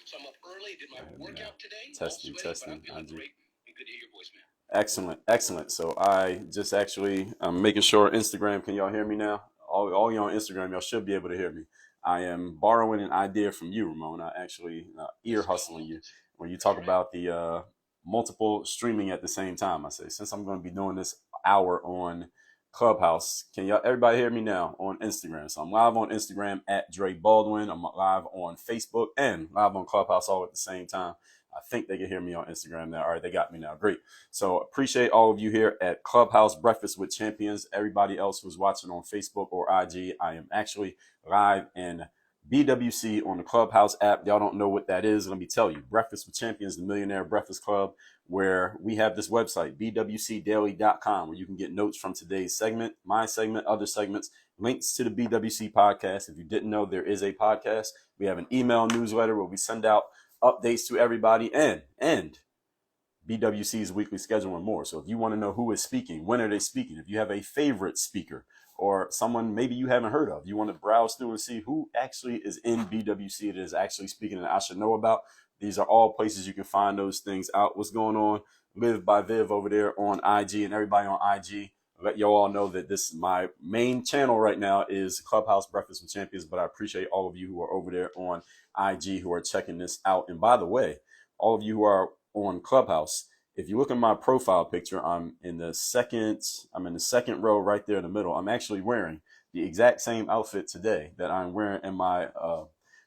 So I'm up early, did my workout today. Testing, All sweaty, testing. but I'm feeling great. And good to hear your voice, man. Excellent, Excellent. So I just actually, I'm making sure Instagram, can y'all hear me now? All y'all on Instagram, y'all should be able to hear me. I am borrowing an idea from you, Ramon. I actually ear hustling you when you talk about the multiple streaming at the same time. I say, since I'm going to be doing this hour on Clubhouse, can y'all everybody hear me now on Instagram? So I'm live on Instagram at Dre Baldwin. I'm live on Facebook and live on Clubhouse all at the same time. I think they can hear me on Instagram now. All right, they got me now. Great. So appreciate all of you here at Clubhouse Breakfast with Champions. Everybody else who's watching on Facebook or IG, I am actually live in BWC on the Clubhouse app. Y'all don't know what that is. Let me tell you. Breakfast with Champions, the Millionaire Breakfast Club, where we have this website, bwcdaily.com, where you can get notes from today's segment, my segment, other segments, links to the BWC podcast. If you didn't know, there is a podcast. We have an email newsletter where we send out updates to everybody and BWC's weekly schedule and more. So if you want to know who is speaking, when are they speaking, if you have a favorite speaker or someone maybe you haven't heard of, you want to browse through and see who actually is in BWC that is actually speaking and I should know about. These are all places you can find those things out. What's going on? Live by Viv over there on IG, and everybody on IG. Let you all know that this is my main channel right now is Clubhouse Breakfast with Champions, but I appreciate all of you who are over there on IG who are checking this out. And by the way, all of you who are on Clubhouse, if you look at my profile picture, I'm in the second row right there in the middle. I'm actually wearing the exact same outfit today that I'm wearing in my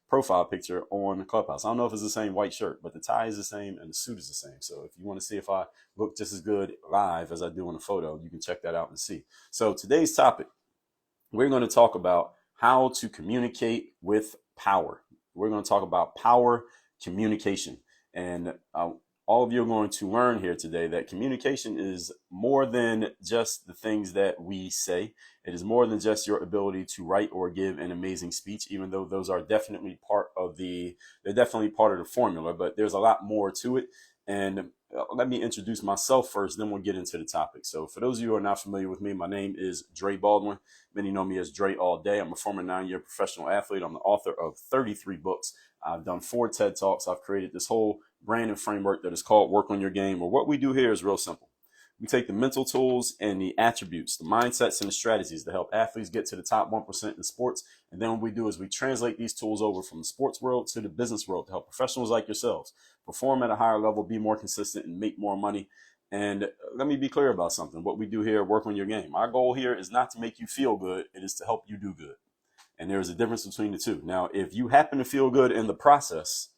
profile picture on Clubhouse. I don't know if it's the same white shirt, but the tie is the same and the suit is the same. So if you want to see if I look just as good live as I do in the photo, you can check that out and see. So today's topic, we're going to talk about how to communicate with power. We're going to talk about power communication. And all of you are going to learn here today that communication is more than just the things that we say. It is more than just your ability to write or give an amazing speech, even though those are definitely they're definitely part of the formula, but there's a lot more to it. And let me introduce myself first, then we'll get into the topic. So for those of you who are not familiar with me, my name is Dre Baldwin. Many know me as Dre all day. I'm a former 9-year professional athlete. I'm the author of 33 books. I've done 4 TED Talks. I've created this whole brand and framework that is called Work on Your Game. Or what we do here is real simple. We take the mental tools and the attributes, the mindsets and the strategies to help athletes get to the top 1% in sports. And then what we do is we translate these tools over from the sports world to the business world to help professionals like yourselves perform at a higher level, be more consistent, and make more money. And let me be clear about something. What we do here, Work on Your Game. Our goal here is not to make you feel good. It is to help you do good. And there is a difference between the two. Now, if you happen to feel good in the process,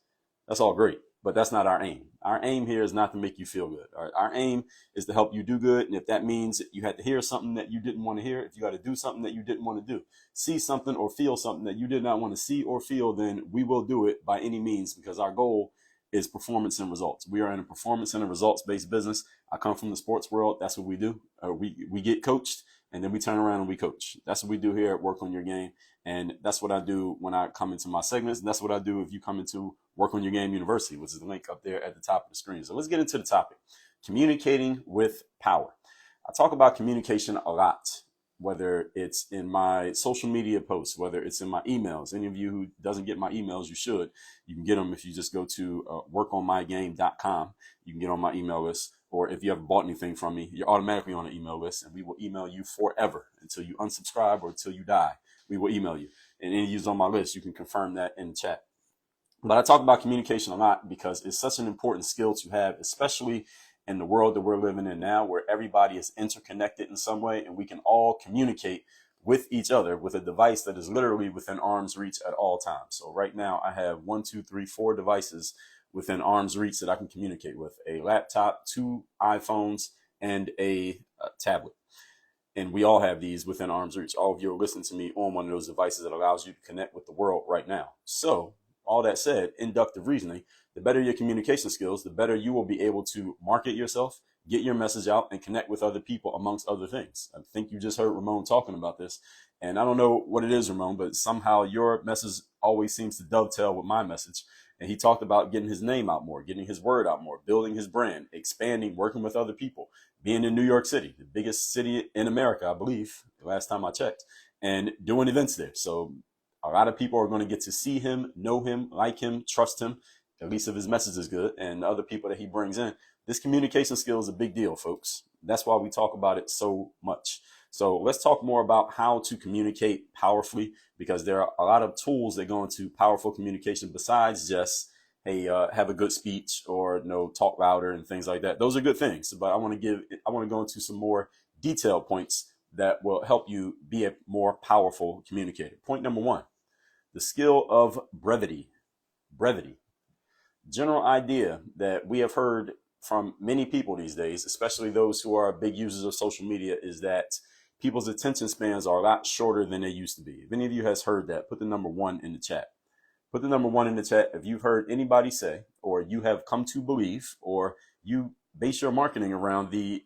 that's all great, but that's not our aim. Our aim here is not to make you feel good. Our aim is to help you do good. And if that means you had to hear something that you didn't want to hear, if you got to do something that you didn't want to do, see something or feel something that you did not want to see or feel, then we will do it by any means, because our goal is performance and results. We are in a performance and a results-based business. I come from the sports world. That's what we do. We get coached, and then we turn around and we coach. That's what we do here at Work on Your Game. And that's what I do when I come into my segments. And that's what I do if you come into Work on Your Game University, which is the link up there at the top of the screen. So let's get into the topic. Communicating with power. I talk about communication a lot, whether it's in my social media posts, whether it's in my emails. Any of you who doesn't get my emails, you should. You can get them if you just go to workonmygame.com. You can get on my email list. Or if you haven't bought anything from me, you're automatically on an email list, and we will email you forever until you unsubscribe or until you die. We will email you. And any of you on my list, you can confirm that in the chat. But I talk about communication a lot because it's such an important skill to have, especially in the world that we're living in now, where everybody is interconnected in some way, and we can all communicate with each other with a device that is literally within arm's reach at all times. So right now I have 4 devices within arm's reach that I can communicate with: a laptop, 2 iPhones, and a tablet. And we all have these within arm's reach. All of you are listening to me on one of those devices that allows you to connect with the world right now. So all that said, inductive reasoning, the better your communication skills, the better you will be able to market yourself, get your message out, and connect with other people, amongst other things. I think you just heard Ramon talking about this. And I don't know what it is, Ramon, but somehow your message always seems to dovetail with my message. And he talked about getting his name out more, getting his word out more, building his brand, expanding, working with other people, being in New York City, the biggest city in America, I believe, the last time I checked, and doing events there. So A lot of people are going to get to see him, know him, like him, trust him, at least if his message is good, and the other people that he brings in. This communication skill is a big deal, folks. That's why we talk about it so much. So let's talk more about how to communicate powerfully, because there are a lot of tools that go into powerful communication besides just, hey, have a good speech or talk louder and things like that. Those are good things, but I want to go into some more detailed points that will help you be a more powerful communicator. Point number one, the skill of brevity. Brevity. General idea that we have heard from many people these days, especially those who are big users of social media, is that people's attention spans are a lot shorter than they used to be. If any of you has heard that, put the number 1 in the chat. Put the number 1 in the chat if you've heard anybody say, or you have come to believe, or you base your marketing around the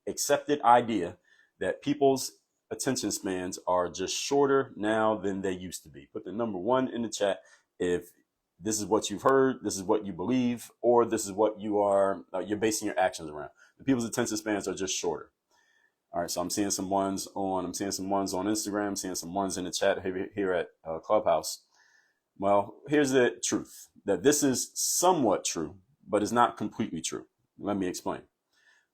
accepted idea that people's attention spans are just shorter now than they used to be. Put the number 1 in the chat if this is what you've heard, this is what you believe, or this is what you're basing your actions around. The people's attention spans are just shorter. All right, so I'm seeing some ones on Instagram, seeing some ones in the chat here at Clubhouse. Well, here's the truth, that this is somewhat true, but it's not completely true. Let me explain.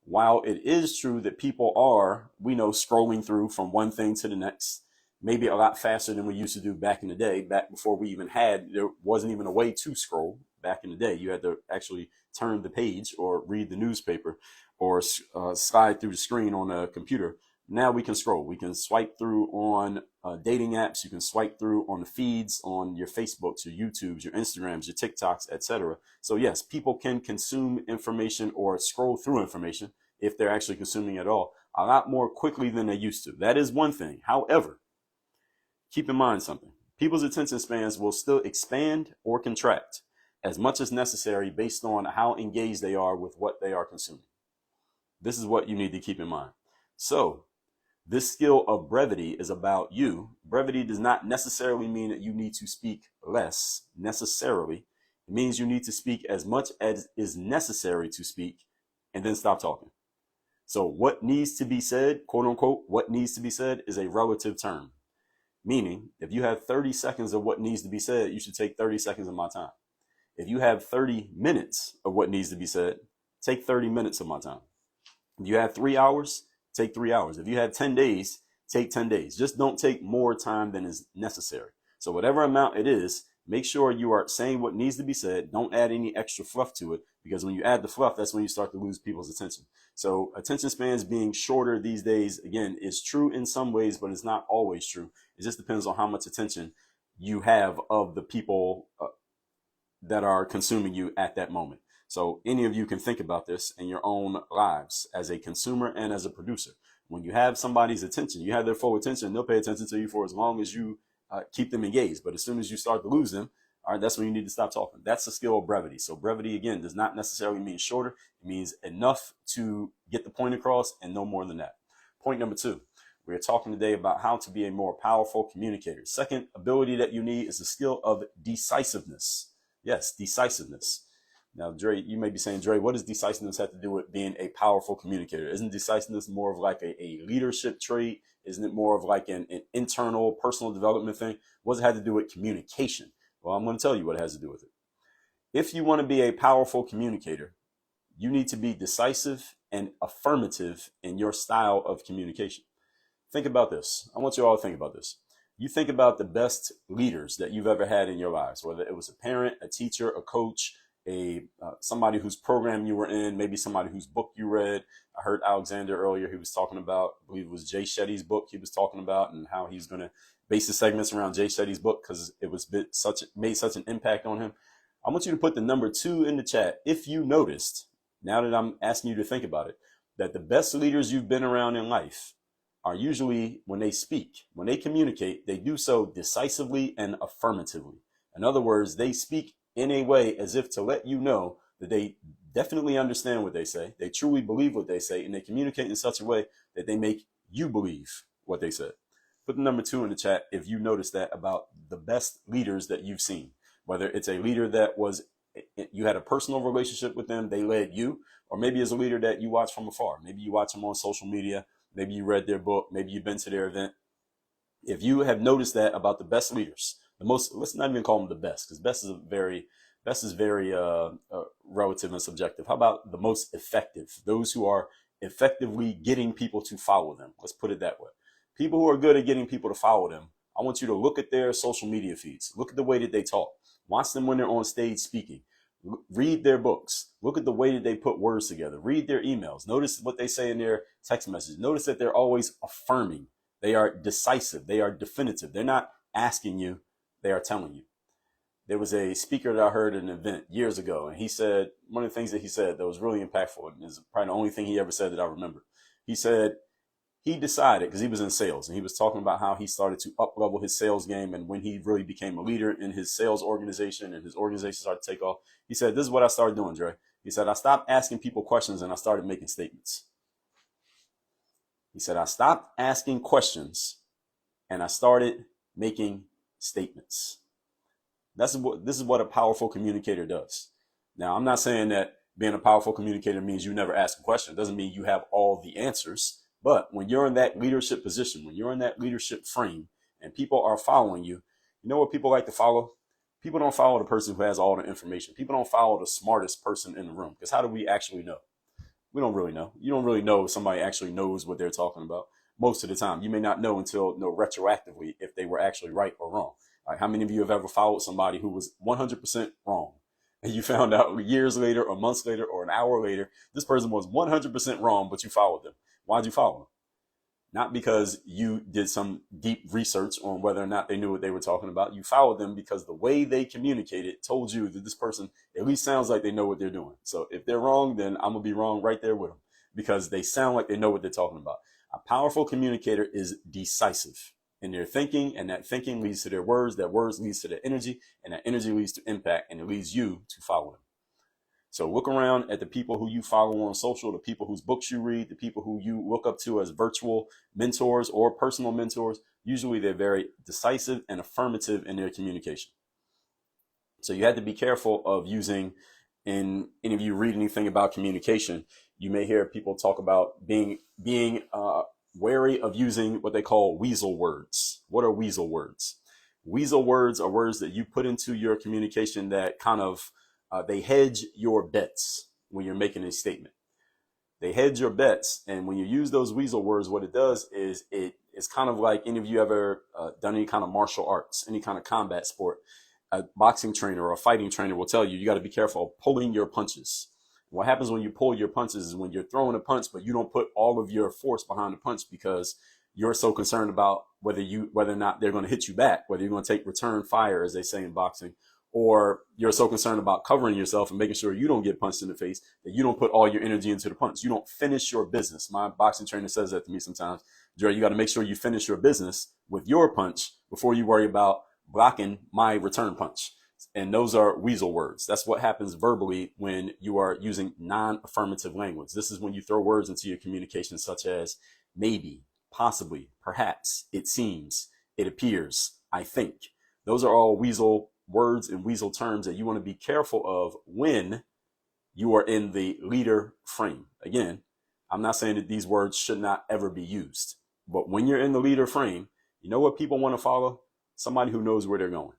While it is true that people are, we know, scrolling through from one thing to the next, maybe a lot faster than we used to do back in the day, back before there wasn't even a way to scroll back in the day. You had to actually turn the page or read the newspaper or slide through the screen on a computer. Now we can scroll. We can swipe through on dating apps. You can swipe through on the feeds, on your Facebooks, your YouTubes, your Instagrams, your TikToks, etc. So yes, people can consume information or scroll through information, if they're actually consuming at all, a lot more quickly than they used to. That is one thing. However, keep in mind something. People's attention spans will still expand or contract as much as necessary based on how engaged they are with what they are consuming. This is what you need to keep in mind. So this skill of brevity is about you. Brevity does not necessarily mean that you need to speak less necessarily. It means you need to speak as much as is necessary to speak and then stop talking. So what needs to be said, quote unquote, what needs to be said is a relative term. Meaning, if you have 30 seconds of what needs to be said, you should take 30 seconds of my time. If you have 30 minutes of what needs to be said, take 30 minutes of my time. If you have 3 hours, take 3 hours. If you have 10 days, take 10 days. Just don't take more time than is necessary. So whatever amount it is, make sure you are saying what needs to be said. Don't add any extra fluff to it, because when you add the fluff, that's when you start to lose people's attention. So attention spans being shorter these days, again, is true in some ways, but it's not always true. It just depends on how much attention you have of the people that are consuming you at that moment. So any of you can think about this in your own lives as a consumer and as a producer. When you have somebody's attention, you have their full attention, they'll pay attention to you for as long as you keep them engaged. But as soon as you start to lose them, all right, that's when you need to stop talking. That's the skill of brevity. So brevity, again, does not necessarily mean shorter. It means enough to get the point across and no more than that. Point number 2, we are talking today about how to be a more powerful communicator. Second ability that you need is the skill of decisiveness. Yes, decisiveness. Now, Dre, you may be saying, Dre, what does decisiveness have to do with being a powerful communicator? Isn't decisiveness more of like a leadership trait? Isn't it more of like an internal personal development thing? What does it have to do with communication? Well, I'm going to tell you what it has to do with it. If you want to be a powerful communicator, you need to be decisive and affirmative in your style of communication. Think about this. I want you all to think about this. You think about the best leaders that you've ever had in your lives, whether it was a parent, a teacher, a coach, somebody whose program you were in, maybe somebody whose book you read. I heard Alexander earlier, he was talking about, I believe it was Jay Shetty's book he was talking about, and how he's going to base the segments around Jay Shetty's book because it was made such an impact on him. I want you to put the number 2 in the chat if you noticed, now that I'm asking you to think about it, that the best leaders you've been around in life are usually, when they speak, when they communicate, they do so decisively and affirmatively. In other words, they speak in a way as if to let you know that they definitely understand what they say, they truly believe what they say, and they communicate in such a way that they make you believe what they said. Put the number 2 in the chat if you notice that about the best leaders that you've seen, whether it's a leader that you had a personal relationship with them, they led you, or maybe as a leader that you watch from afar. Maybe you watch them on social media, maybe you read their book, maybe you've been to their event. If you have noticed that about the best leaders, the most, let's not even call them the best, because best is very relative and subjective. How about the most effective? Those who are effectively getting people to follow them. Let's put it that way. People who are good at getting people to follow them. I want you to look at their social media feeds. Look at the way that they talk. Watch them when they're on stage speaking. Read their books. Look at the way that they put words together. Read their emails. Notice what they say in their text messages. Notice that they're always affirming. They are decisive. They are definitive. They're not asking you. They are telling you. There was a speaker that I heard at an event years ago, and he said, one of the things that he said that was really impactful, and is probably the only thing he ever said that I remember. He said he decided, because he was in sales, and he was talking about how he started to up-level his sales game, and when he really became a leader in his sales organization and his organization started to take off, he said, this is what I started doing, Dre. He said, I stopped asking people questions and I started making statements. He said, I stopped asking questions and I started making statements. This is what a powerful communicator does. Now, I'm not saying that being a powerful communicator means you never ask a question. It doesn't mean you have all the answers. But when you're in that leadership position, when you're in that leadership frame and people are following you, you know what people like to follow? People don't follow the person who has all the information. People don't follow the smartest person in the room. Because how do we actually know? We don't really know. You don't really know if somebody actually knows what they're talking about. Most of the time, you may not know until retroactively if they were actually right or wrong. How many of you have ever followed somebody who was 100% wrong? And you found out years later or months later or an hour later, this person was 100% wrong, but you followed them. Why'd you follow them? Not because you did some deep research on whether or not they knew what they were talking about. You followed them because the way they communicated told you that this person at least sounds like they know what they're doing. So if they're wrong, then I'm going to be wrong right there with them because they sound like they know what they're talking about. A powerful communicator is decisive in their thinking, and that thinking leads to their words. That words leads to their energy, and that energy leads to impact, and it leads you to follow them. So look around at the people who you follow on social, the people whose books you read, the people who you look up to as virtual mentors or personal mentors. Usually they're very decisive and affirmative in their communication. So you have to be careful of using, in any of you read anything about communication, you may hear people talk about being wary of using what they call weasel words. What are weasel words? Weasel words are words that you put into your communication that kind of they hedge your bets when you're making a statement. They hedge your bets, and when you use those weasel words, what it does is it's kind of like, any of you ever done any kind of martial arts, any kind of combat sport? A boxing trainer or a fighting trainer will tell you, you got to be careful of pulling your punches. What happens when you pull your punches is when you're throwing a punch, but you don't put all of your force behind the punch because you're so concerned about whether or not they're going to hit you back, whether you're going to take return fire, as they say in boxing, or you're so concerned about covering yourself and making sure you don't get punched in the face that you don't put all your energy into the punch. You don't finish your business. My boxing trainer says that to me sometimes. Dre, you got to make sure you finish your business with your punch before you worry about blocking my return punch. And those are weasel words. That's what happens verbally when you are using non-affirmative language. This is when you throw words into your communication such as maybe, possibly, perhaps, it seems, it appears, I think. Those are all weasel words and weasel terms that you want to be careful of when you are in the leader frame. Again, I'm not saying that these words should not ever be used, but when you're in the leader frame, you know what people want to follow? Somebody who knows where they're going.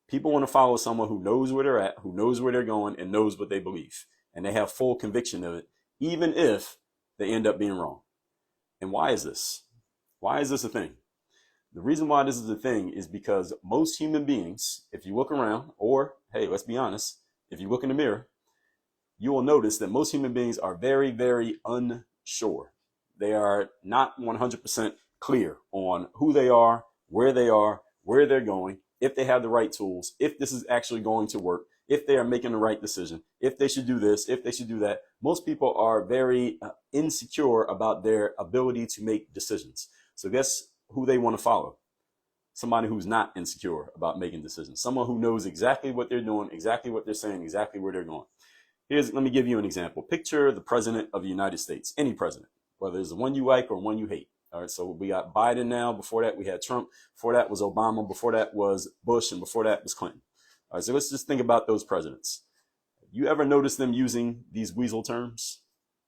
People want to follow someone who knows where they're at, who knows where they're going, and knows what they believe. And they have full conviction of it, even if they end up being wrong. And why is this? Why is this a thing? The reason why this is a thing is because most human beings, if you look around, or, hey, let's be honest, if you look in the mirror, you will notice that most human beings are very, very unsure. They are not 100% clear on who they are, where they're going, if they have the right tools, if this is actually going to work, if they are making the right decision, if they should do this, if they should do that. Most people are very insecure about their ability to make decisions. So guess who they want to follow? Somebody who's not insecure about making decisions. Someone who knows exactly what they're doing, exactly what they're saying, exactly where they're going. Let me give you an example. Picture the president of the United States, any president, whether it's the one you like or one you hate. All right, so we got Biden now. Before that, we had Trump. Before that was Obama. Before that was Bush. And before that was Clinton. All right, so let's just think about those presidents. You ever notice them using these weasel terms?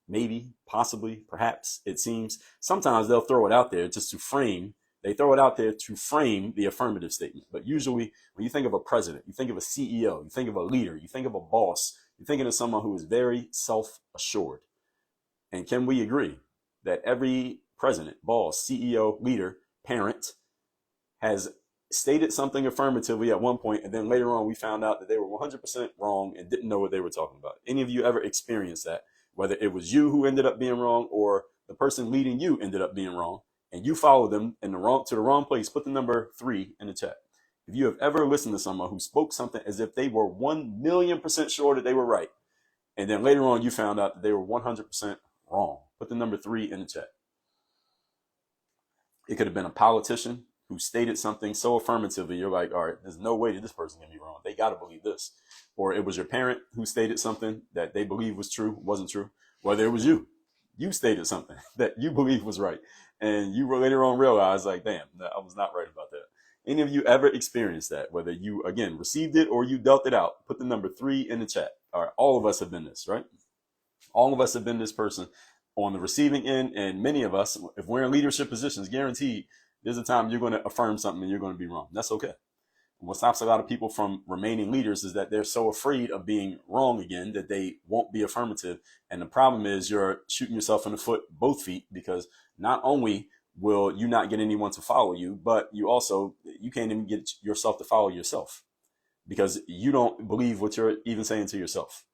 Maybe, possibly, perhaps, it seems. Sometimes they'll throw it out there just to frame They throw it out there to frame the affirmative statement. But usually when you think of a president, you think of a CEO, you think of a leader, you think of a boss, you're thinking of someone who is very self-assured. And can we agree that every president, boss, CEO, leader, parent has stated something affirmatively at one point, and then later on we found out that they were 100% wrong and didn't know what they were talking about? Any of you ever experienced that? Whether it was you who ended up being wrong or the person leading you ended up being wrong, and you followed them to the wrong place, put the number 3 in the chat. If you have ever listened to someone who spoke something as if they were 1,000,000% sure that they were right, and then later on you found out that they were 100% wrong, put the number 3 in the chat. It could have been a politician who stated something so affirmatively, you're like, all right, there's no way that this person can be wrong. They got to believe this. Or it was your parent who stated something that they believed was true, wasn't true. Whether it was you stated something that you believed was right, and you later on realized, like, damn, I was not right about that. Any of you ever experienced that? Whether you, again, received it or you dealt it out, put the number 3 in the chat. All right, all of us have been this, right? All of us have been this person on the receiving end, and many of us, if we're in leadership positions, guaranteed there's a time you're going to affirm something and you're going to be wrong. That's okay. What stops a lot of people from remaining leaders is that they're so afraid of being wrong again that they won't be affirmative. And the problem is you're shooting yourself in the foot, both feet, because not only will you not get anyone to follow you, but you can't even get yourself to follow yourself because you don't believe what you're even saying to yourself.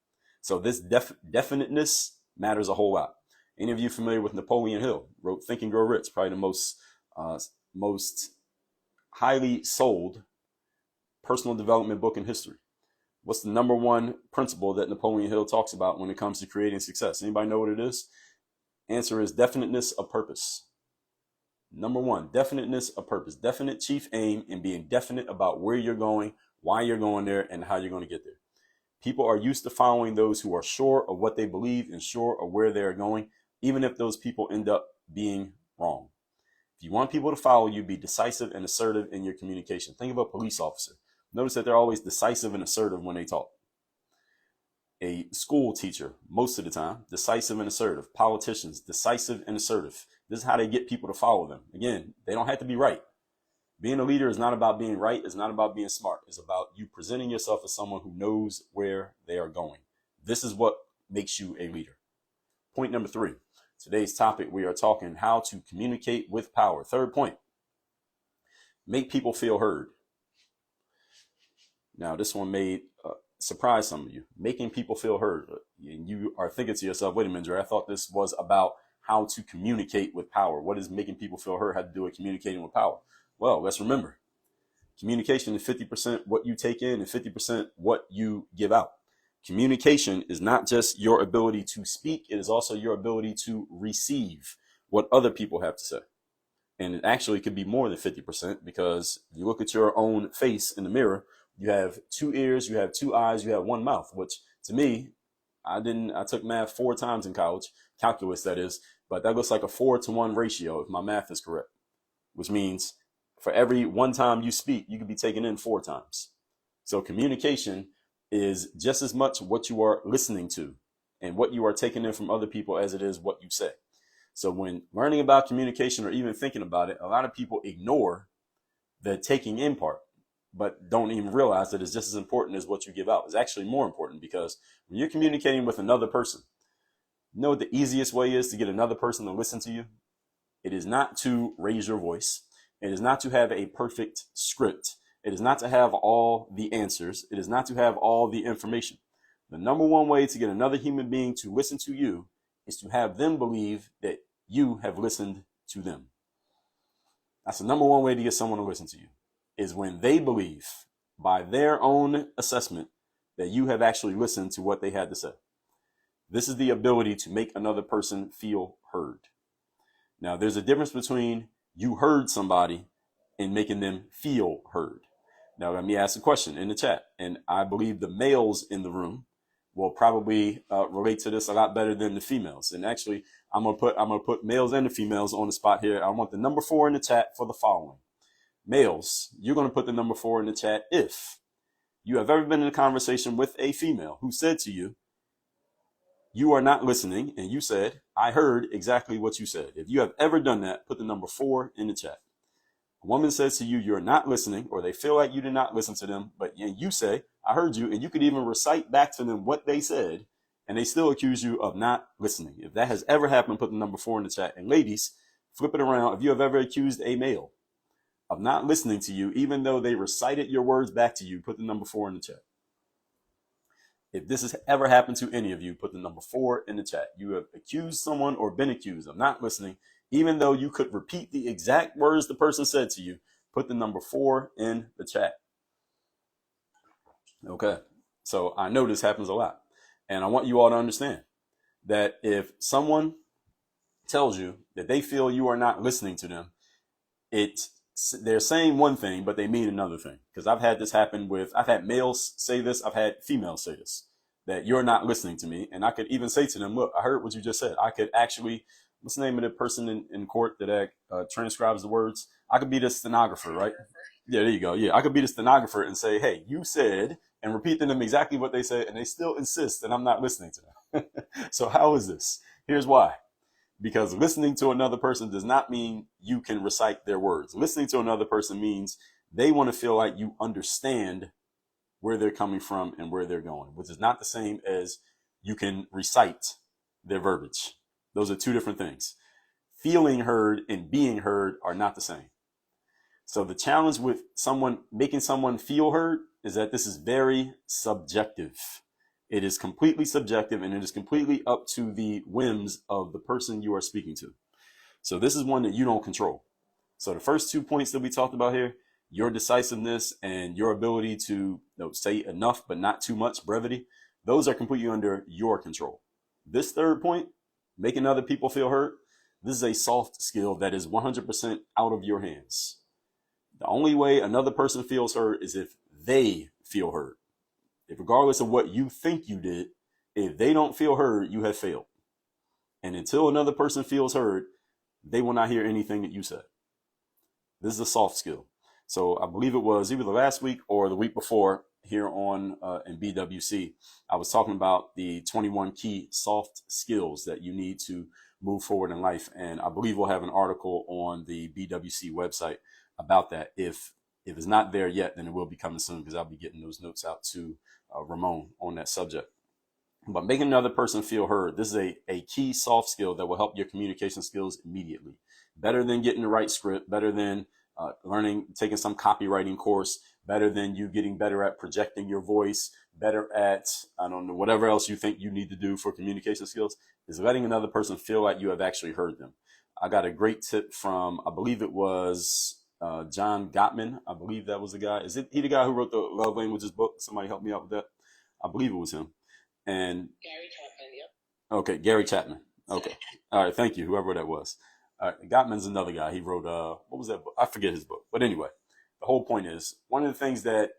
So this definiteness matters a whole lot. Any of you familiar with Napoleon Hill? Wrote Think and Grow Rich, probably the most highly sold personal development book in history. What's the number one principle that Napoleon Hill talks about when it comes to creating success? Anybody know what it is? Answer is definiteness of purpose. Number one, definiteness of purpose. Definite chief aim and being definite about where you're going, why you're going there, and how you're going to get there. People are used to following those who are sure of what they believe and sure of where they're going, even if those people end up being wrong. If you want people to follow you, be decisive and assertive in your communication. Think of a police officer. Notice that they're always decisive and assertive when they talk. A school teacher, most of the time, decisive and assertive. Politicians, decisive and assertive. This is how they get people to follow them. Again, they don't have to be right. Being a leader is not about being right. It's not about being smart. It's about you presenting yourself as someone who knows where they are going. This is what makes you a leader. Point number 3. Today's topic, we are talking how to communicate with power. Third point, make people feel heard. Now, this one may surprise some of you. Making people feel heard. And you are thinking to yourself, wait a minute, Dre, I thought this was about how to communicate with power. What does making people feel heard have to do with communicating with power? Well, let's remember, communication is 50% what you take in and 50% what you give out. Communication is not just your ability to speak. It is also your ability to receive what other people have to say. And it actually could be more than 50% because you look at your own face in the mirror, you have 2 ears, you have 2 eyes, you have 1 mouth, which to me, I took math 4 times in college, calculus that is, but that looks like a 4-to-1 ratio if my math is correct, which means for every 1 time you speak, you could be taken in 4 times. So communication is just as much what you are listening to and what you are taking in from other people as it is what you say. So when learning about communication or even thinking about it, a lot of people ignore the taking in part, but don't even realize that it's just as important as what you give out. It's actually more important because when you're communicating with another person, you know what the easiest way is to get another person to listen to you? It is not to raise your voice. It is not to have a perfect script. It is not to have all the answers. It is not to have all the information. The number one way to get another human being to listen to you is to have them believe that you have listened to them. That's the number one way to get someone to listen to you, is when they believe by their own assessment that you have actually listened to what they had to say. This is the ability to make another person feel heard. Now, there's a difference between you heard somebody and making them feel heard. Now, let me ask a question in the chat, and I believe the males in the room will probably relate to this a lot better than the females. And actually, I'm gonna put males and the females on the spot here. I want the number 4 in the chat for the following. Males, you're gonna put the number 4 in the chat if you have ever been in a conversation with a female who said to you, you are not listening, and you said, I heard exactly what you said. If you have ever done that, put the number 4 in the chat. A woman says to you, you're not listening, or they feel like you did not listen to them, but you say, I heard you, and you could even recite back to them what they said, and they still accuse you of not listening. If that has ever happened, put the number 4 in the chat. And ladies, flip it around. If you have ever accused a male of not listening to you, even though they recited your words back to you, put the number 4 in the chat. If this has ever happened to any of you, put the number 4 in the chat. You have accused someone or been accused of not listening, even though you could repeat the exact words the person said to you, put the number 4 in the chat. Okay. So I know this happens a lot. And I want you all to understand that if someone tells you that they feel you are not listening to them, they're saying one thing, but they mean another thing. Because I've had this happen I've had males say this, I've had females say this, that you're not listening to me. And I could even say to them, look, I heard what you just said. I could actually, what's the name of the person in court that transcribes the words? I could be the stenographer, right? Yeah, there you go. Yeah, I could be the stenographer and say, hey, you said, and repeat to them exactly what they said, and they still insist that I'm not listening to them. So how is this? Here's why. Because listening to another person does not mean you can recite their words. Listening to another person means they want to feel like you understand where they're coming from and where they're going, which is not the same as you can recite their verbiage. Those are two different things. Feeling heard and being heard are not the same. So the challenge with making someone feel heard is that this is very subjective. It is completely subjective, and it is completely up to the whims of the person you are speaking to. So this is one that you don't control. So the first 2 points that we talked about here, your decisiveness and your ability to say enough but not too much, brevity, those are completely under your control. This third point, making other people feel heard, this is a soft skill that is 100% out of your hands. The only way another person feels heard is if they feel heard. If regardless of what you think you did, if they don't feel heard, you have failed. And until another person feels heard, they will not hear anything that you said. This is a soft skill. So I believe it was either the last week or the week before here on in BWC, I was talking about the 21 key soft skills that you need to move forward in life. And I believe we'll have an article on the BWC website about that. If it's not there yet, then it will be coming soon, because I'll be getting those notes out to Ramon on that subject. But making another person feel heard, this is a key soft skill that will help your communication skills immediately. Better than getting the right script, better than taking some copywriting course, better than you getting better at projecting your voice, better at, I don't know, whatever else you think you need to do for communication skills, is letting another person feel like you have actually heard them. I got a great tip from, I believe it was John Gottman. I believe that was the guy. Is he the guy who wrote the Love Languages book? Somebody help me out with that. I believe it was him. And Gary Chapman, yep. Okay, Gary Chapman. Okay. All right, thank you, whoever that was. Gottman's another guy. He wrote, what was that book? I forget his book. But anyway, the whole point is, one of the things that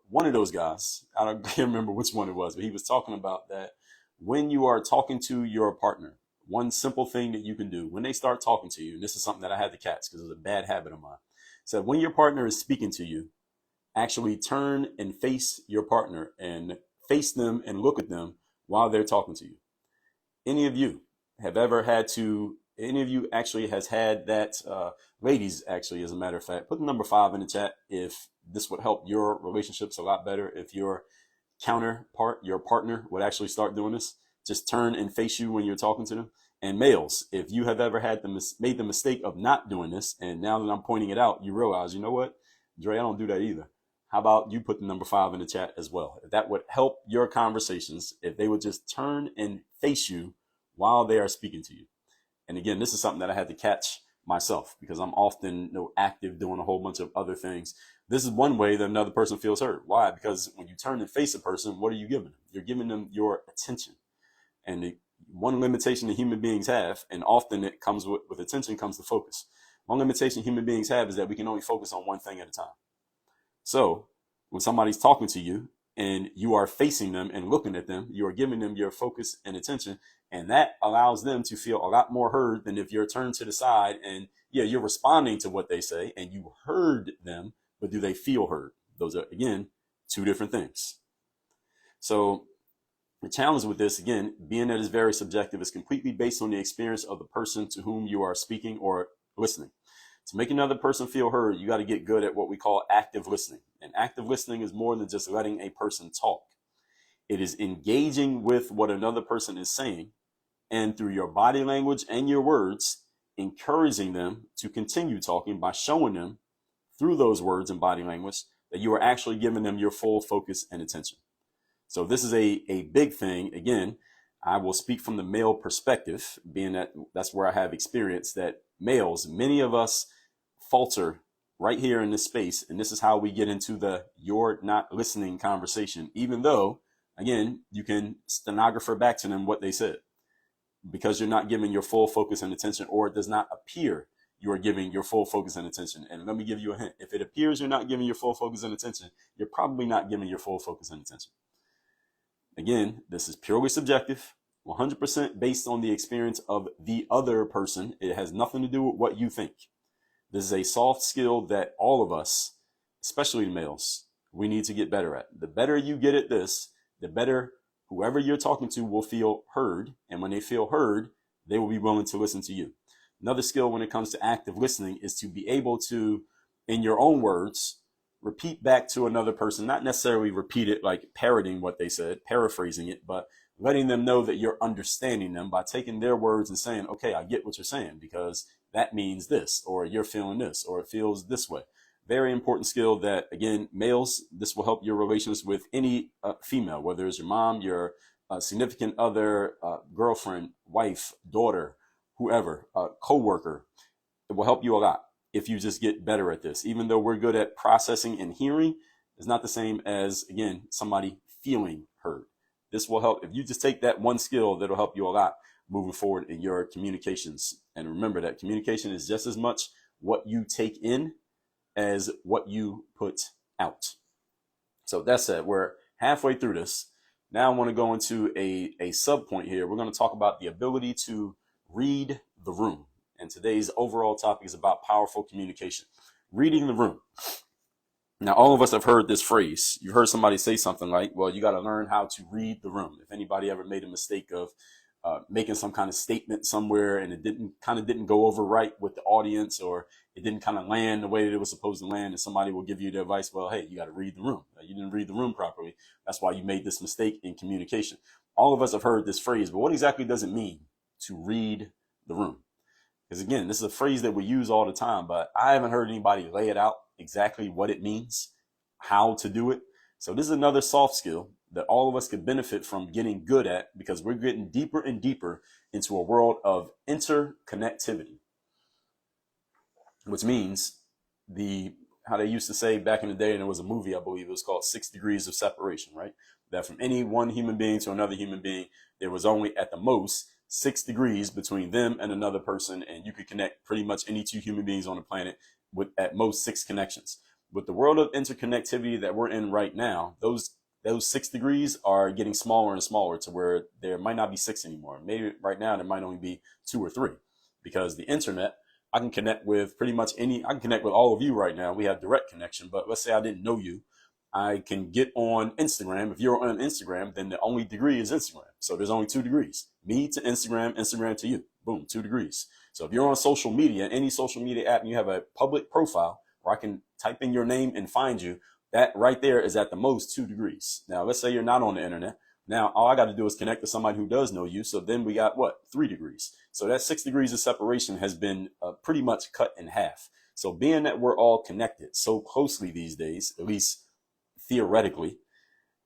one of those guys, I can't remember which one it was, but he was talking about that when you are talking to your partner, one simple thing that you can do when they start talking to you, and this is something that I had to catch because it was a bad habit of mine. So when your partner is speaking to you, actually turn and face your partner and face them and look at them while they're talking to you. Any of you actually has had that, ladies, actually, as a matter of fact, put the number 5 in the chat if this would help your relationships a lot better. If your counterpart, your partner, would actually start doing this, just turn and face you when you're talking to them. And males, if you have ever made the mistake of not doing this, and now that I'm pointing it out, you realize, you know what, Dre, I don't do that either. How about you put the number 5 in the chat as well? If that would help your conversations, if they would just turn and face you while they are speaking to you. And again, this is something that I had to catch myself because I'm often active doing a whole bunch of other things. This is one way that another person feels heard. Why? Because when you turn and face a person, what are you giving them? You're giving them your attention. And the one limitation that human beings have, and often it comes with attention, comes the focus. One limitation human beings have is that we can only focus on one thing at a time. So when somebody's talking to you and you are facing them and looking at them, you are giving them your focus and attention. And that allows them to feel a lot more heard than if you're turned to the side and you're responding to what they say and you heard them, but do they feel heard? Those are, again, two different things. So the challenge with this, again, being that it's very subjective, is completely based on the experience of the person to whom you are speaking or listening. To make another person feel heard, you got to get good at what we call active listening. And active listening is more than just letting a person talk. It is engaging with what another person is saying, and through your body language and your words, encouraging them to continue talking by showing them through those words and body language that you are actually giving them your full focus and attention. So this is a big thing. Again, I will speak from the male perspective, being that that's where I have experience, that males, many of us falter right here in this space. And this is how we get into the "you're not listening" conversation, even though, again, you can stenographer back to them what they said, because you're not giving your full focus and attention, or it does not appear you are giving your full focus and attention. And let me give you a hint. If it appears you're not giving your full focus and attention, you're probably not giving your full focus and attention. Again, this is purely subjective, 100% based on the experience of the other person. It has nothing to do with what you think. This is a soft skill that all of us, especially males, we need to get better at. The better you get at this, the better whoever you're talking to will feel heard. And when they feel heard, they will be willing to listen to you. Another skill when it comes to active listening is to be able to, in your own words, repeat back to another person, not necessarily repeat it like parroting what they said, paraphrasing it, but letting them know that you're understanding them by taking their words and saying, okay, I get what you're saying because that means this, or you're feeling this, or it feels this way. Very important skill that, again, males, this will help your relations with any female, whether it's your mom, your significant other, girlfriend, wife, daughter, whoever, co-worker. It will help you a lot if you just get better at this. Even though we're good at processing and hearing, it's not the same as, again, somebody feeling heard. This will help. If you just take that one skill, that'll help you a lot moving forward in your communications. And remember that communication is just as much what you take in as what you put out. So that said, we're halfway through this. Now I want to go into a sub point here. We're going to talk about the ability to read the room. And today's overall topic is about powerful communication, reading the room. Now, all of us have heard this phrase. You heard somebody say something like, well, you got to learn how to read the room. If anybody ever made a mistake of making some kind of statement somewhere and it didn't go over right with the audience, or it didn't kind of land the way that it was supposed to land, and somebody will give you the advice, well, hey, you got to read the room. You didn't read the room properly. That's why you made this mistake in communication. All of us have heard this phrase, but what exactly does it mean to read the room? Because again, this is a phrase that we use all the time, but I haven't heard anybody lay it out exactly what it means, how to do it. So this is another soft skill that all of us could benefit from getting good at, because we're getting deeper and deeper into a world of interconnectivity, which means how they used to say back in the day, and there was a movie, I believe it was called 6 Degrees of Separation, right? That from any one human being to another human being, there was only at the most 6 degrees between them and another person, and you could connect pretty much any two human beings on the planet with at most 6 connections. With the world of interconnectivity that we're in right now, those 6 degrees are getting smaller and smaller to where there might not be 6 anymore. Maybe right now there might only be 2 or 3, because the internet, I can connect with pretty much I can connect with all of you right now. We have direct connection, but let's say I didn't know you. I can get on Instagram. If you're on Instagram, then the only degree is Instagram. So there's only 2 degrees. Me to Instagram, Instagram to you. Boom, 2 degrees. So if you're on social media, any social media app, and you have a public profile where I can type in your name and find you, that right there is at the most 2 degrees. Now, let's say you're not on the internet. Now, all I got to do is connect to somebody who does know you. So then we got 3 degrees. So that 6 degrees of separation has been pretty much cut in half. So being that we're all connected so closely these days, at least theoretically,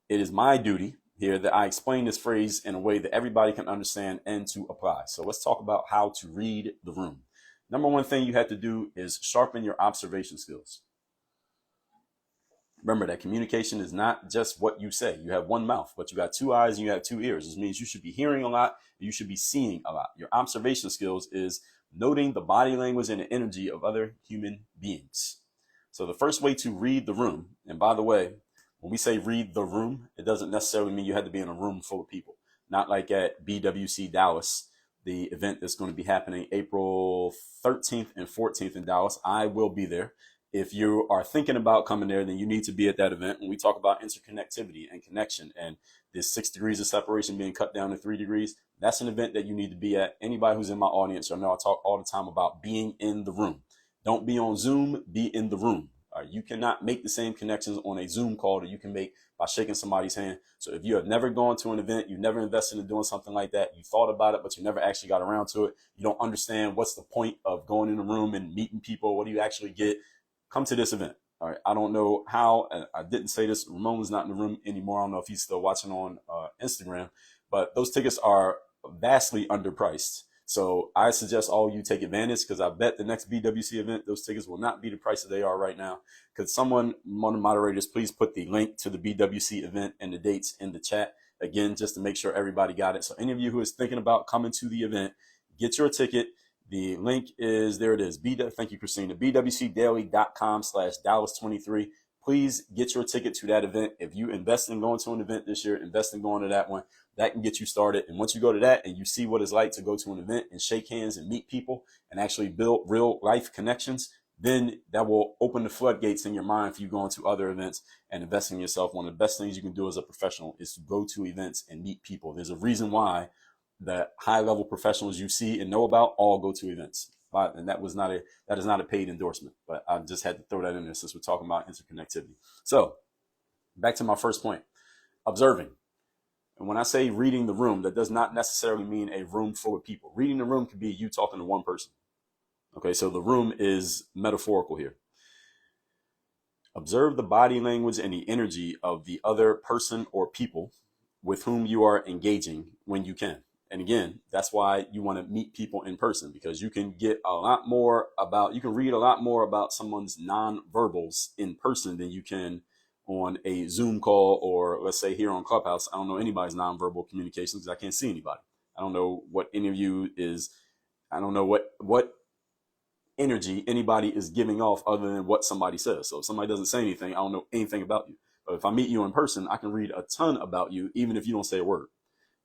it is my duty here that I explain this phrase in a way that everybody can understand and to apply. So let's talk about how to read the room. Number one thing you have to do is sharpen your observation skills. Remember that communication is not just what you say. You have one mouth, but you got 2 eyes and you have 2 ears. This means you should be hearing a lot. You should be seeing a lot. Your observation skills is noting the body language and the energy of other human beings. So the first way to read the room, and by the way, when we say read the room, it doesn't necessarily mean you have to be in a room full of people. Not like at BWC Dallas, the event that's going to be happening April 13th and 14th in Dallas. I will be there. If you are thinking about coming there, then you need to be at that event. When we talk about interconnectivity and connection and this 6 degrees of separation being cut down to 3 degrees, that's an event that you need to be at. Anybody who's in my audience, you'll know I talk all the time about being in the room. Don't be on Zoom, be in the room. All right, you cannot make the same connections on a Zoom call that you can make by shaking somebody's hand. So if you have never gone to an event, you've never invested in doing something like that, you thought about it, but you never actually got around to it, you don't understand what's the point of going in a room and meeting people, what do you actually get, come to this event. All right, I don't know how, I didn't say this, Ramon's not in the room anymore. I don't know if he's still watching on Instagram, but those tickets are vastly underpriced. So I suggest all you take advantage, because I bet the next BWC event, those tickets will not be the price that they are right now. Could someone, one of the moderators, please put the link to the BWC event and the dates in the chat again, just to make sure everybody got it. So any of you who is thinking about coming to the event, get your ticket. The link is, there it is. Thank you, Christina. bwcdaily.com/Dallas23. Please get your ticket to that event. If you invest in going to an event this year, invest in going to that one. That can get you started. And once you go to that and you see what it's like to go to an event and shake hands and meet people and actually build real life connections, then that will open the floodgates in your mind for you going to other events and investing in yourself. One of the best things you can do as a professional is to go to events and meet people. There's a reason why the high level professionals you see and know about all go to events. And that is not a paid endorsement, but I just had to throw that in there since we're talking about interconnectivity. So back to my first point, observing. And when I say reading the room, that does not necessarily mean a room full of people. Reading the room could be you talking to one person. Okay, so the room is metaphorical here. Observe the body language and the energy of the other person or people with whom you are engaging when you can. And again, that's why you want to meet people in person, because you can get a lot more about, you can read a lot more about someone's nonverbals in person than you can on a Zoom call, or let's say here on Clubhouse. I don't know anybody's nonverbal communications because I can't see anybody. I don't know what any of you is, I don't know what energy anybody is giving off other than what somebody says. So if somebody doesn't say anything, I don't know anything about you. But if I meet you in person, I can read a ton about you, even if you don't say a word.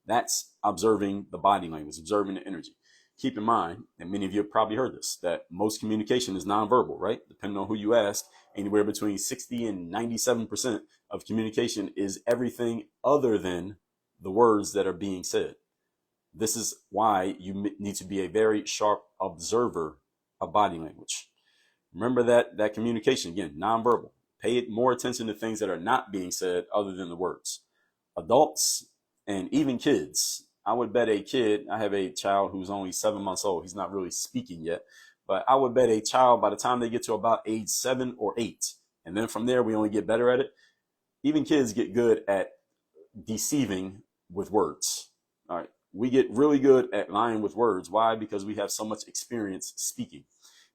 That's observing the body language, observing the energy. Keep in mind, and many of you have probably heard this, that most communication is nonverbal, right? Depending on who you ask, anywhere between 60 and 97% of communication is everything other than the words that are being said. This is why you need to be a very sharp observer of body language. Remember that communication, again, nonverbal. Pay more attention to things that are not being said other than the words. Adults and even kids, I would bet a kid, I have a child who's only 7 months old. He's not really speaking yet, but I would bet a child by the time they get to about age 7 or 8, and then from there we only get better at it. Even kids get good at deceiving with words. All right. We get really good at lying with words. Why? Because we have so much experience speaking.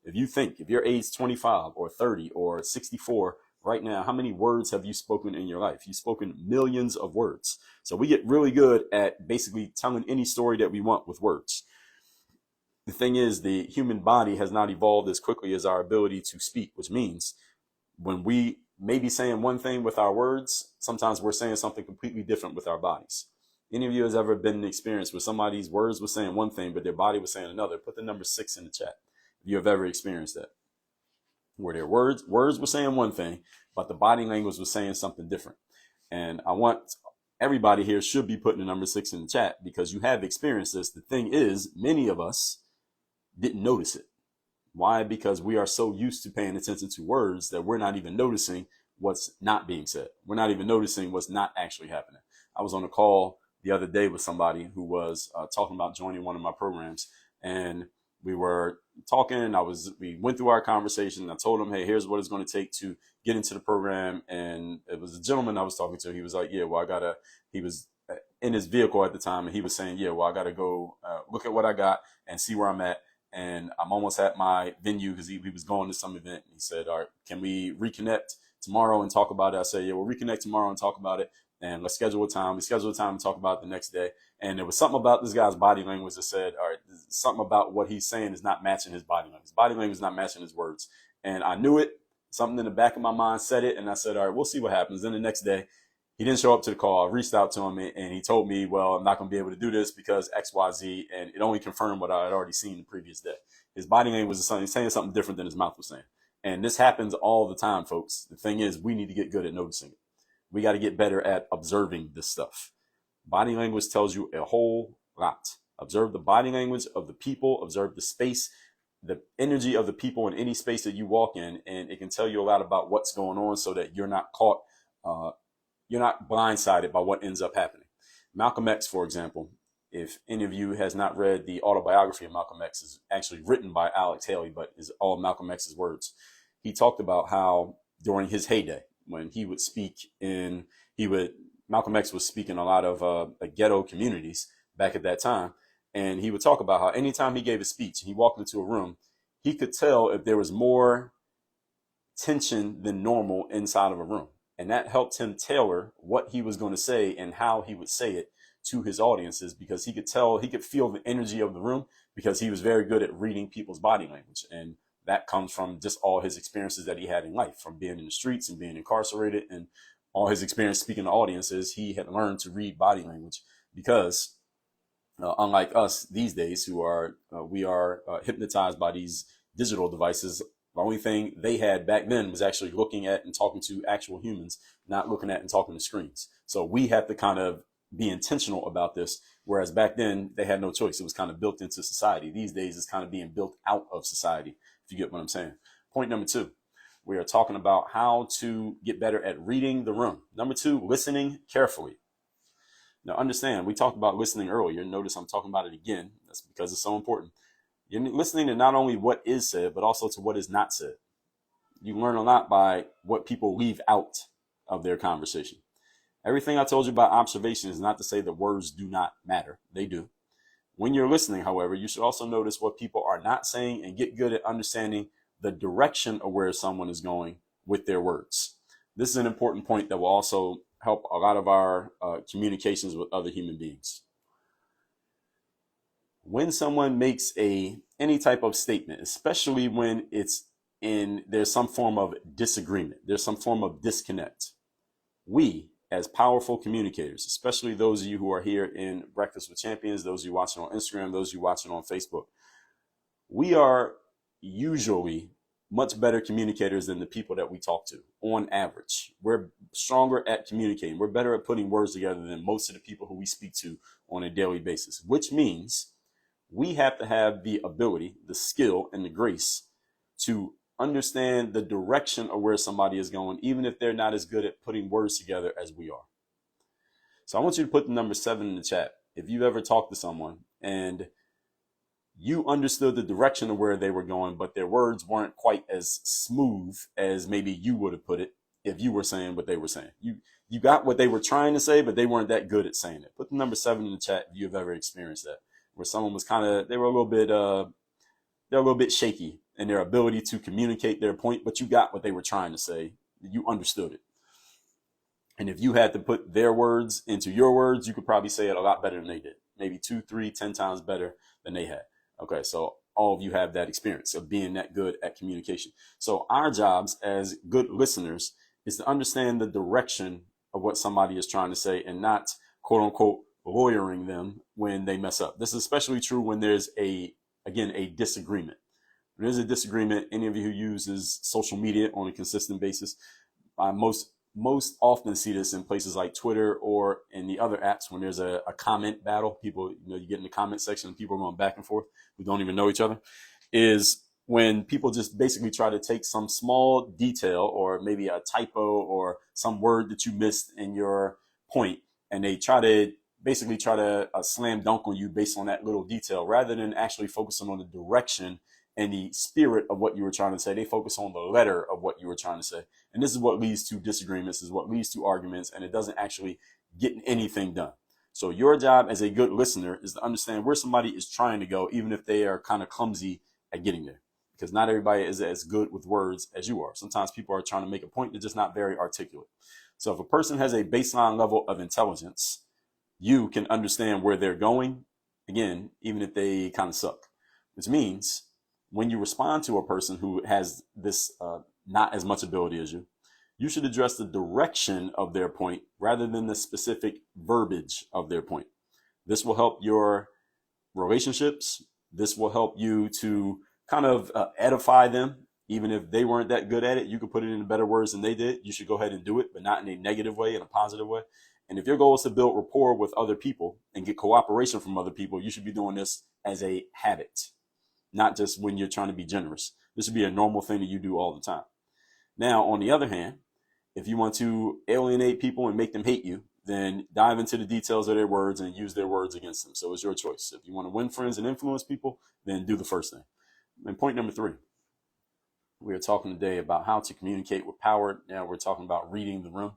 If you're age 25 or 30 or 64 right now, how many words have you spoken in your life? You've spoken millions of words. So we get really good at basically telling any story that we want with words. The thing is, the human body has not evolved as quickly as our ability to speak, which means when we may be saying one thing with our words, sometimes we're saying something completely different with our bodies. Any of you has ever been in an experience where somebody's words were saying one thing, but their body was saying another? Put the number 6 in the chat if you have ever experienced that, where their words were saying one thing, but the body language was saying something different. And I want everybody here should be putting the number 6 in the chat, because you have experienced this. The thing is, many of us didn't notice it. Why? Because we are so used to paying attention to words that we're not even noticing what's not being said. We're not even noticing what's not actually happening. I was on a call the other day with somebody who was talking about joining one of my programs, and we were talking. We went through our conversation. I told him, hey, here's what it's going to take to get into the program. And it was a gentleman I was talking to. He was like, yeah, well, he was in his vehicle at the time, and he was saying, yeah, well, I got to go look at what I got and see where I'm at. And I'm almost at my venue, because he was going to some event. He said, all right, can we reconnect tomorrow and talk about it? I said, yeah, we'll reconnect tomorrow and talk about it. And let's schedule a time. We scheduled a time to talk about it the next day. And there was something about this guy's body language that said, all right, something about what he's saying is not matching his body language. His body language is not matching his words. And I knew it. Something in the back of my mind said it. And I said, all right, we'll see what happens. Then the next day, he didn't show up to the call. I reached out to him, and he told me, well, I'm not going to be able to do this because X, Y, Z. And it only confirmed what I had already seen the previous day. His body language was saying something different than his mouth was saying. And this happens all the time, folks. The thing is, we need to get good at noticing it. We got to get better at observing this stuff. Body language tells you a whole lot. Observe the body language of the people. Observe the space. the energy of the people in any space that you walk in, and it can tell you a lot about what's going on so that you're not caught, you're not blindsided by what ends up happening. Malcolm X, for example, if any of you has not read the autobiography of Malcolm X, is actually written by Alex Haley, but is all Malcolm X's words. He talked about how during his heyday, when he would speak Malcolm X was speaking a lot of ghetto communities back at that time. And he would talk about how anytime he gave a speech, he walked into a room, he could tell if there was more tension than normal inside of a room. And that helped him tailor what he was going to say and how he would say it to his audiences, because he could tell, he could feel the energy of the room, because he was very good at reading people's body language. And that comes from just all his experiences that he had in life, from being in the streets and being incarcerated, and all his experience speaking to audiences. He had learned to read body language, because unlike us these days, who are we are hypnotized by these digital devices. The only thing they had back then was actually looking at and talking to actual humans, not looking at and talking to screens. So we have to kind of be intentional about this, whereas back then they had no choice. It was kind of built into society. These days it's kind of being built out of society, if you get what I'm saying. Point number 2, we are talking about how to get better at reading the room. Number 2, listening carefully. Now understand, we talked about listening earlier. Notice I'm talking about it again. That's because it's so important. You're listening to not only what is said, but also to what is not said. You learn a lot by what people leave out of their conversation. Everything I told you about observation is not to say that words do not matter. They do. When you're listening, however, you should also notice what people are not saying and get good at understanding the direction of where someone is going with their words. This is an important point that will also help a lot of our communications with other human beings. When someone makes any type of statement, especially when there's some form of disagreement, there's some form of disconnect, we, as powerful communicators, especially those of you who are here in Breakfast with Champions, those of you watching on Instagram, those of you watching on Facebook, we are usually much better communicators than the people that we talk to. On average, we're stronger at communicating. We're better at putting words together than most of the people who we speak to on a daily basis, which means we have to have the ability, the skill, and the grace to understand the direction of where somebody is going, even if they're not as good at putting words together as we are. So I want you to put the number 7 in the chat. If you've ever talked to someone and you understood the direction of where they were going, but their words weren't quite as smooth as maybe you would have put it if you were saying what they were saying. You got what they were trying to say, but they weren't that good at saying it. Put the number 7 in the chat if you've ever experienced that, where someone was they were a little bit shaky in their ability to communicate their point, but you got what they were trying to say. You understood it. And if you had to put their words into your words, you could probably say it a lot better than they did. Maybe 2, 3, 10 times better than they had. Okay, so all of you have that experience of being that good at communication. So our jobs as good listeners is to understand the direction of what somebody is trying to say and not, quote unquote, lawyering them when they mess up. This is especially true when there's a disagreement. When there's a disagreement, any of you who uses social media on a consistent basis, most often see this in places like Twitter or in the other apps when there's a comment battle. People, you get in the comment section and people are going back and forth who don't even know each other, is when people just basically try to take some small detail or maybe a typo or some word that you missed in your point, and they try to slam dunk on you based on that little detail, rather than actually focusing on the direction and the spirit of what you were trying to say. They focus on the letter of what you were trying to say. And this is what leads to disagreements, is what leads to arguments, and it doesn't actually get anything done. So your job as a good listener is to understand where somebody is trying to go, even if they are kind of clumsy at getting there, because not everybody is as good with words as you are. Sometimes people are trying to make a point, they're just not very articulate. So if a person has a baseline level of intelligence, you can understand where they're going, again, even if they kind of suck, which means when you respond to a person who has this not as much ability as you, you should address the direction of their point rather than the specific verbiage of their point. This will help your relationships. This will help you to kind of edify them. Even if they weren't that good at it, you could put it in better words than they did. You should go ahead and do it, but not in a negative way, in a positive way. And if your goal is to build rapport with other people and get cooperation from other people, you should be doing this as a habit, not just when you're trying to be generous. This should be a normal thing that you do all the time. Now, on the other hand, if you want to alienate people and make them hate you, then dive into the details of their words and use their words against them. So it's your choice. If you want to win friends and influence people, then do the first thing. And point number 3, we are talking today about how to communicate with power. Now we're talking about reading the room.